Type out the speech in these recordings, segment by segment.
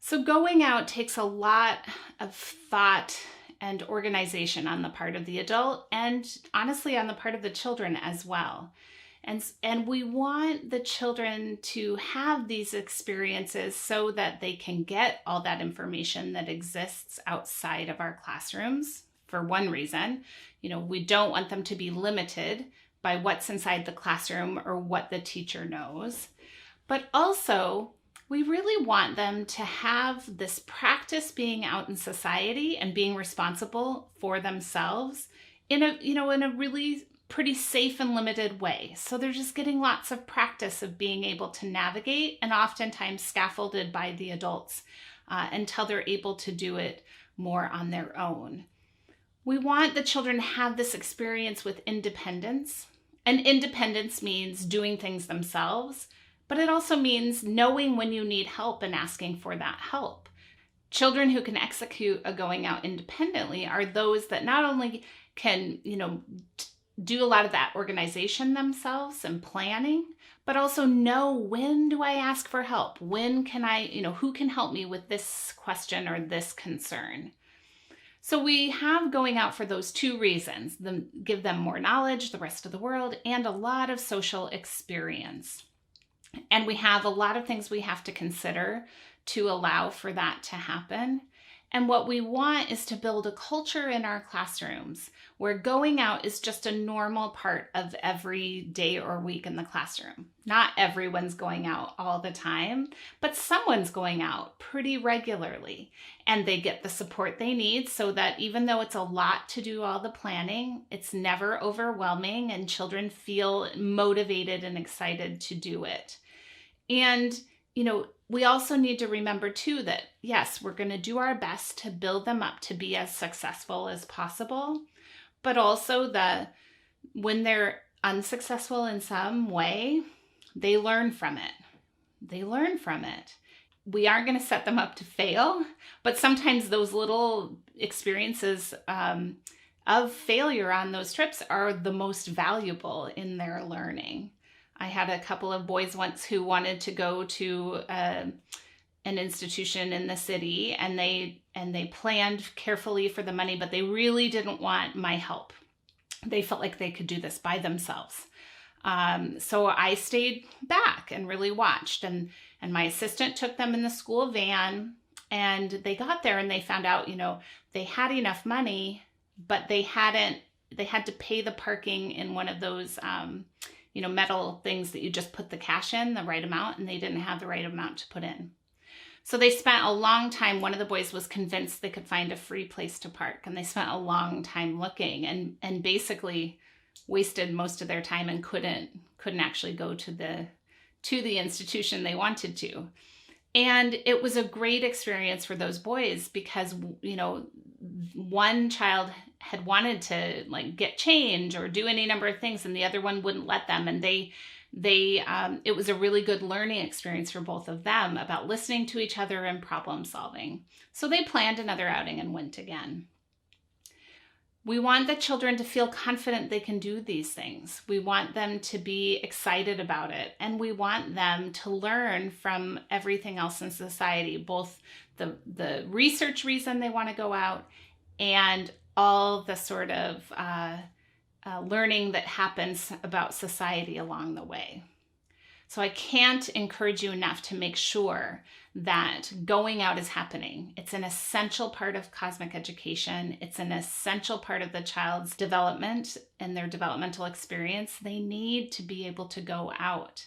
So going out takes a lot of thought and organization on the part of the adult and honestly on the part of the children as well. And we want the children to have these experiences so that they can get all that information that exists outside of our classrooms. For one reason, we don't want them to be limited by what's inside the classroom or what the teacher knows. But also, we really want them to have this practice being out in society and being responsible for themselves in a really pretty safe and limited way. So they're just getting lots of practice of being able to navigate, and oftentimes scaffolded by the adults until they're able to do it more on their own. We want the children to have this experience with independence. And independence means doing things themselves, but it also means knowing when you need help and asking for that help. Children who can execute a going out independently are those that not only can, do a lot of that organization themselves and planning, but also know, when do I ask for help? When can I, who can help me with this question or this concern? So we have going out for those two reasons: give them more knowledge, the rest of the world, and a lot of social experience. And we have a lot of things we have to consider to allow for that to happen. And what we want is to build a culture in our classrooms where going out is just a normal part of every day or week in the classroom. Not everyone's going out all the time, but someone's going out pretty regularly, and they get the support they need so that even though it's a lot to do all the planning, it's never overwhelming and children feel motivated and excited to do it. And we also need to remember too that yes, we're going to do our best to build them up to be as successful as possible, but also that when they're unsuccessful in some way, they learn from it. We aren't going to set them up to fail, but sometimes those little experiences of failure on those trips are the most valuable in their learning. I had a couple of boys once who wanted to go to an institution in the city, and they planned carefully for the money, but they really didn't want my help. They felt like they could do this by themselves. So I stayed back and really watched, and my assistant took them in the school van, and they got there and they found out, they had enough money, but they had to pay the parking in one of those metal things that you just put the cash in, the right amount, and they didn't have the right amount to put in. So they spent a long time. One of the boys was convinced they could find a free place to park, and they spent a long time looking and basically wasted most of their time and couldn't actually go to the institution they wanted to. And it was a great experience for those boys because, one child had wanted to get change or do any number of things, and the other one wouldn't let them. And it was a really good learning experience for both of them about listening to each other and problem solving. So they planned another outing and went again. We want the children to feel confident they can do these things. We want them to be excited about it. And we want them to learn from everything else in society, both the research reason they want to go out and all the sort of learning that happens about society along the way. So I can't encourage you enough to make sure that going out is happening. It's an essential part of cosmic education. It's an essential part of the child's development and their developmental experience. They need to be able to go out.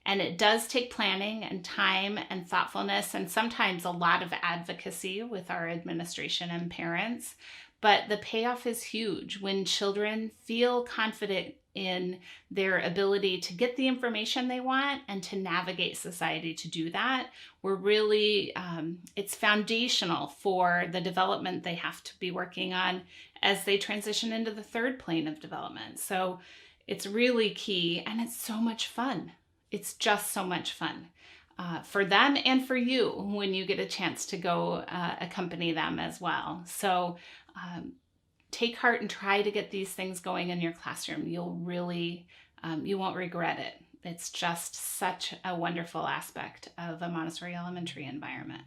And it does take planning and time and thoughtfulness and sometimes a lot of advocacy with our administration and parents. But the payoff is huge when children feel confident in their ability to get the information they want and to navigate society to do that. We're really, it's foundational for the development they have to be working on as they transition into the third plane of development. So it's really key, and it's so much fun. It's just so much fun for them and for you when you get a chance to go accompany them as well. So take heart and try to get these things going in your classroom. You'll really, you won't regret it. It's just such a wonderful aspect of a Montessori elementary environment.